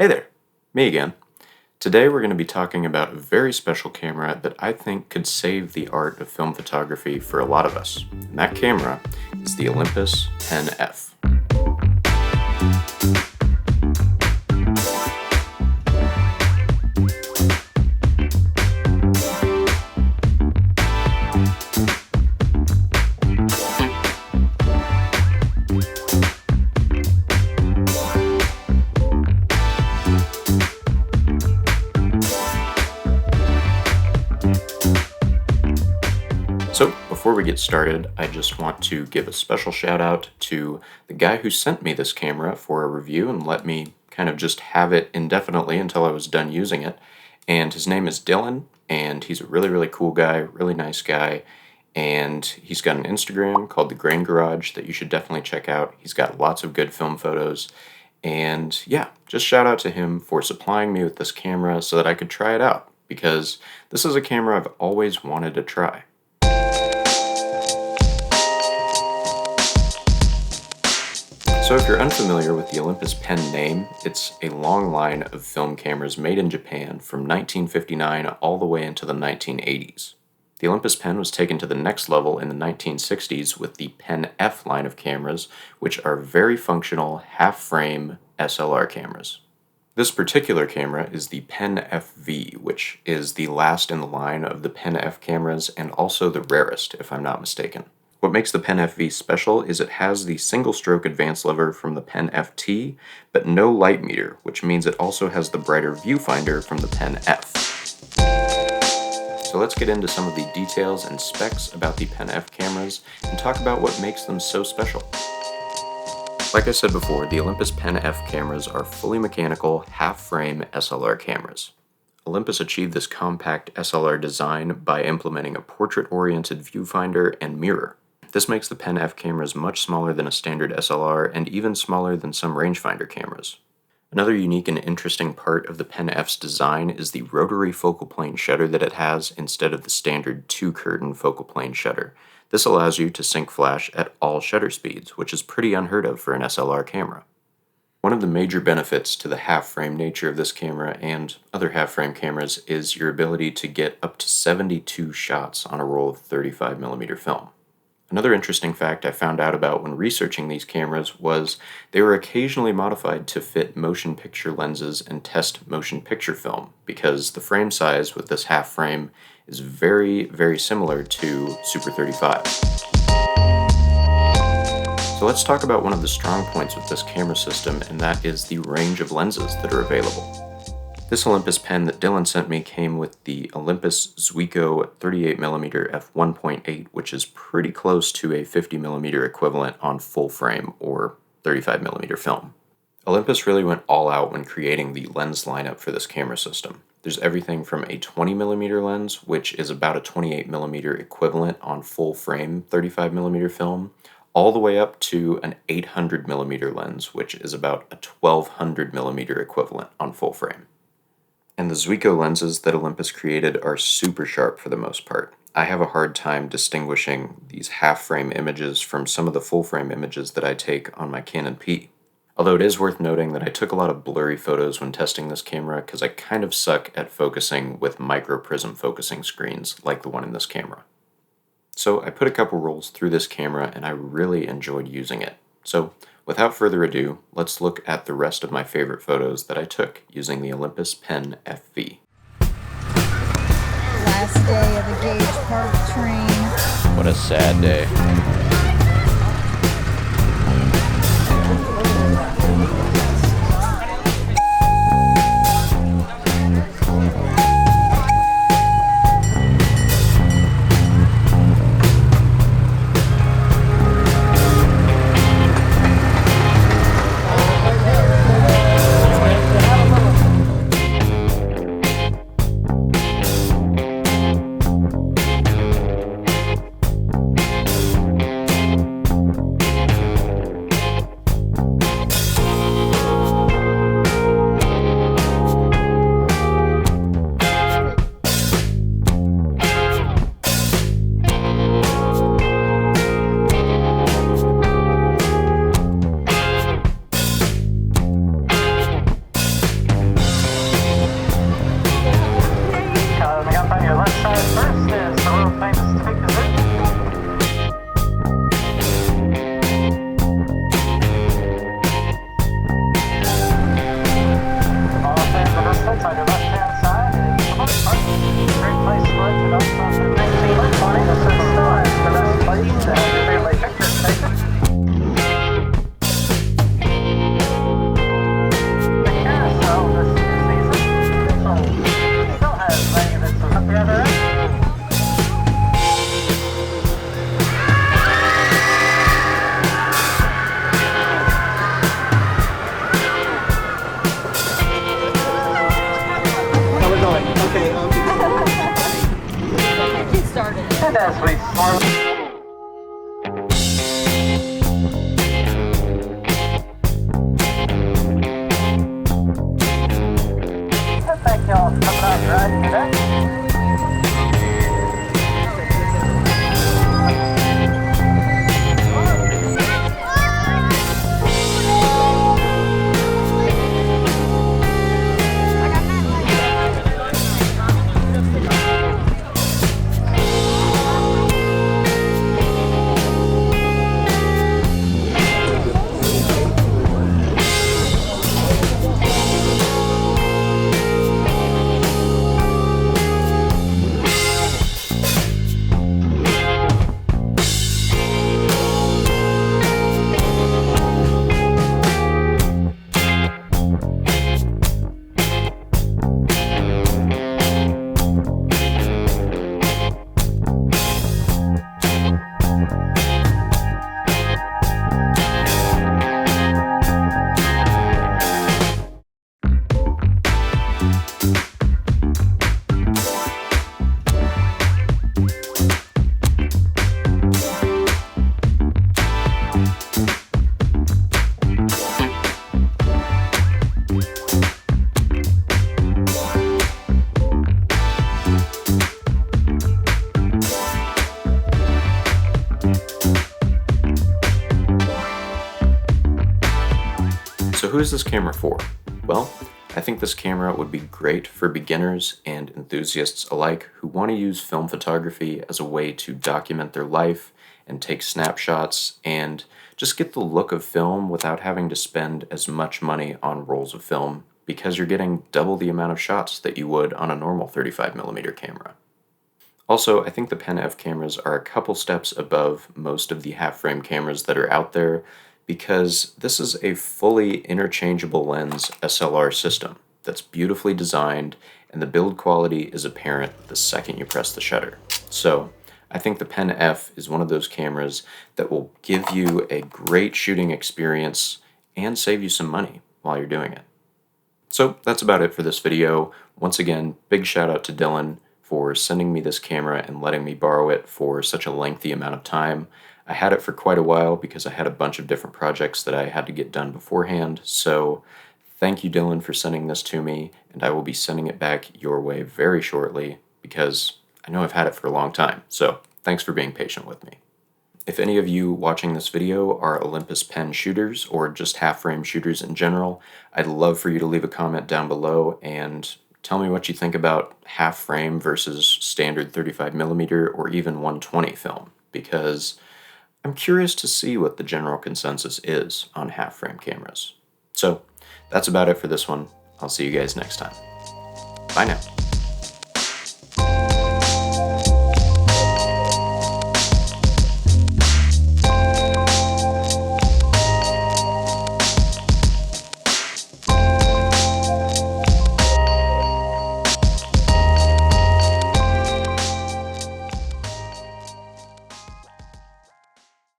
Hey there, me again. Today we're going to be talking about a very special camera that I think could save the art of film photography for a lot of us. And that camera is the Olympus Pen-F. So, before we get started, I just want to give a special shout out to the guy who sent me this camera for a review and let me kind of just have it indefinitely until I was done using it. And his name is Dylan, and he's a really, really cool guy, really nice guy. And he's got an Instagram called The Grain Garage that you should definitely check out. He's got lots of good film photos. And yeah, just shout out to him for supplying me with this camera so that I could try it out, because this is a camera I've always wanted to try. So if you're unfamiliar with the Olympus Pen name, it's a long line of film cameras made in Japan from 1959 all the way into the 1980s. The Olympus Pen was taken to the next level in the 1960s with the Pen-F line of cameras, which are very functional half-frame SLR cameras. This particular camera is the Pen-FV, which is the last in the line of the Pen-F cameras and also the rarest, if I'm not mistaken. What makes the Pen-FV special is it has the single-stroke advance lever from the Pen-FT, but no light meter, which means it also has the brighter viewfinder from the Pen-F. So let's get into some of the details and specs about the Pen-F cameras and talk about what makes them so special. Like I said before, the Olympus Pen-F cameras are fully mechanical, half-frame SLR cameras. Olympus achieved this compact SLR design by implementing a portrait-oriented viewfinder and mirror. This makes the Pen-F cameras much smaller than a standard SLR and even smaller than some rangefinder cameras. Another unique and interesting part of the Pen-F's design is the rotary focal plane shutter that it has instead of the standard two-curtain focal plane shutter. This allows you to sync flash at all shutter speeds, which is pretty unheard of for an SLR camera. One of the major benefits to the half-frame nature of this camera and other half-frame cameras is your ability to get up to 72 shots on a roll of 35mm film. Another interesting fact I found out about when researching these cameras was they were occasionally modified to fit motion picture lenses and test motion picture film, because the frame size with this half frame is very, very similar to Super 35. So let's talk about one of the strong points with this camera system, and that is the range of lenses that are available. This Olympus pen that Dylan sent me came with the Olympus Zuiko 38mm f1.8, which is pretty close to a 50mm equivalent on full frame or 35mm film. Olympus really went all out when creating the lens lineup for this camera system. There's everything from a 20mm lens, which is about a 28mm equivalent on full frame 35mm film, all the way up to an 800mm lens, which is about a 1200mm equivalent on full frame. And the Zuiko lenses that Olympus created are super sharp for the most part. I have a hard time distinguishing these half-frame images from some of the full-frame images that I take on my Canon P. Although it is worth noting that I took a lot of blurry photos when testing this camera because I kind of suck at focusing with micro-prism focusing screens like the one in this camera. So I put a couple rolls through this camera and I really enjoyed using it. So without further ado, let's look at the rest of my favorite photos that I took using the Olympus Pen-FV. Last day of the Gage Park train. What a sad day. He started it. And as we form. Thank y'all for coming out and riding today. So who is this camera for? Well, I think this camera would be great for beginners and enthusiasts alike who want to use film photography as a way to document their life and take snapshots and just get the look of film without having to spend as much money on rolls of film because you're getting double the amount of shots that you would on a normal 35mm camera. Also, I think the Pen-FV cameras are a couple steps above most of the half-frame cameras that are out there because this is a fully interchangeable lens SLR system that's beautifully designed and the build quality is apparent the second you press the shutter. So I think the Pen-FV is one of those cameras that will give you a great shooting experience and save you some money while you're doing it. So that's about it for this video. Once again, big shout out to Dylan for sending me this camera and letting me borrow it for such a lengthy amount of time. I had it for quite a while because I had a bunch of different projects that I had to get done beforehand, so thank you, Dylan, for sending this to me, and I will be sending it back your way very shortly because I know I've had it for a long time, so thanks for being patient with me. If any of you watching this video are Olympus Pen shooters or just half-frame shooters in general, I'd love for you to leave a comment down below and tell me what you think about half-frame versus standard 35mm or even 120 film, because I'm curious to see what the general consensus is on half-frame cameras. So that's about it for this one. I'll see you guys next time. Bye now.